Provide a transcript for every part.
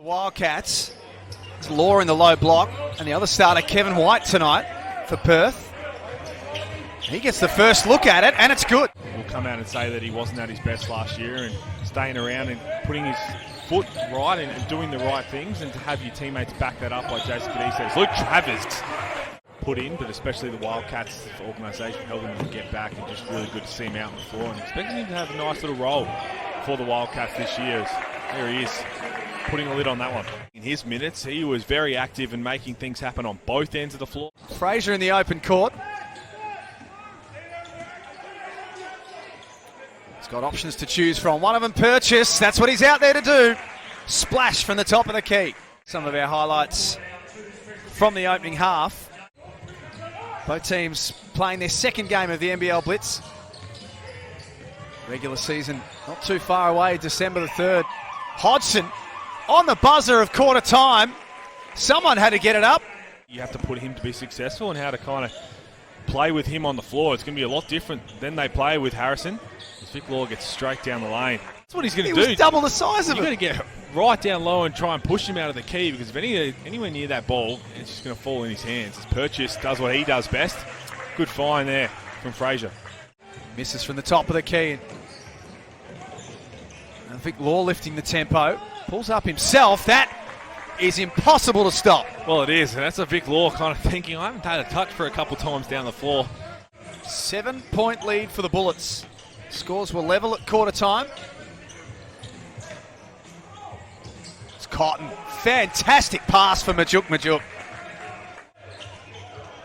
The Wildcats, it's Law in the low block, and the other starter, Kevin White, tonight for Perth. He gets the first look at it, and it's good. We'll come out and say that he wasn't at his best last year, and staying around and putting his foot right and doing the right things, and to have your teammates back that up like Jason Kadee says. Luke Travers put in, but especially the Wildcats organisation helping him to get back, and just really good to see him out on the floor, and expecting him to have a nice little role for the Wildcats this year. There he is, putting a lid on that one. In his minutes, he was very active in making things happen on both ends of the floor. Fraser in the open court. He's got options to choose from. One of them purchase. That's what he's out there to do. Splash from the top of the key. Some of our highlights from the opening half. Both teams playing their second game of the NBL Blitz. Regular season not too far away, December the 3rd. Hodgson on the buzzer of quarter time. Someone had to get it up. You have to put him to be successful, and how to kind of play with him on the floor. It's going to be a lot different than they play with Harrison. As Vic Law gets straight down the lane. That's what he's going to do. He was double the size of You're it. going to get right down low and try and push him out of the key, because if anywhere near that ball, it's just going to fall in his hands. As Purchase does what he does best. Good find there from Fraser. Misses from the top of the key. I think Law lifting the tempo. Pulls up himself. That is impossible to stop. Well, it is, and that's a Vic Law kind of thinking, I haven't had a touch for a couple times down the floor. 7-point lead for the Bullets. Scores were level at quarter time. It's Cotton. Fantastic pass for Majuk.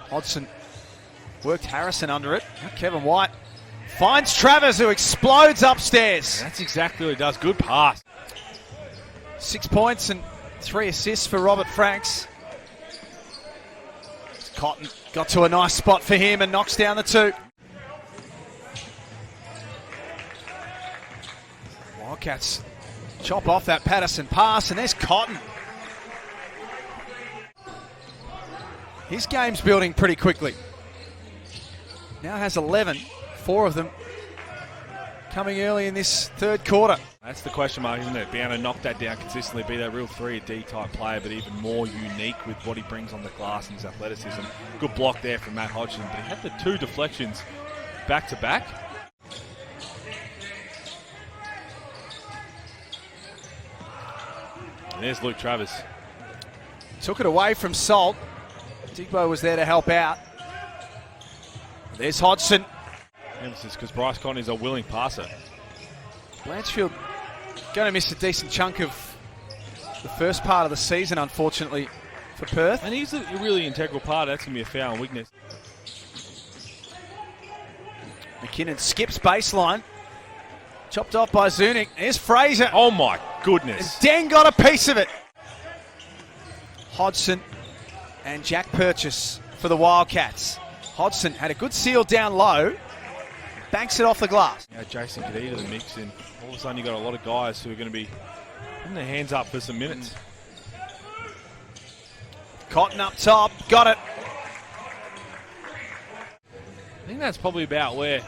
Hodgson worked Harrison under it. Now Kevin White finds Travers, who explodes upstairs. That's exactly what he does. Good pass. 6 points and 3 assists for Robert Franks. Cotton got to a nice spot for him and knocks down the 2. Wildcats chop off that Patterson pass, and there's Cotton. His game's building pretty quickly. Now has 11, 4 of them coming early in this third quarter. That's the question mark, isn't it? Being able to knock that down consistently, be that real 3-D type player, but even more unique with what he brings on the glass and his athleticism. Good block there from Matt Hodgson, but he had the 2 deflections back to back. And there's Luke Travers. Took it away from Salt. Digbo was there to help out. There's Hodgson. Emphasis because Bryce Cotton is a willing passer. Blanchfield going to miss a decent chunk of the first part of the season, unfortunately, for Perth. And he's a really integral part. That's going to be a foul and weakness. McKinnon skips baseline. Chopped off by Zunic. There's Fraser. Oh my goodness. And Deng got a piece of it. Hodgson and Jack Purchase for the Wildcats. Hodgson had a good seal down low. Banks it off the glass. Now Jason Kadee to the mix, and all of a sudden you've got a lot of guys who are going to be putting their hands up for some minutes. Cotton up top. Got it. I think that's probably about where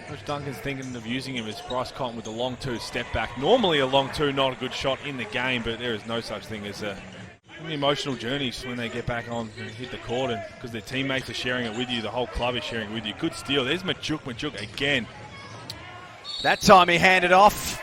Coach Duncan's thinking of using him, as Bryce Cotton with the long 2 step back. Normally a long 2, not a good shot in the game, but there is no such thing as the emotional journeys when they get back on and hit the court, and because their teammates are sharing it with you, the whole club is sharing it with you. Good steal. There's Majuk again. That time he handed off.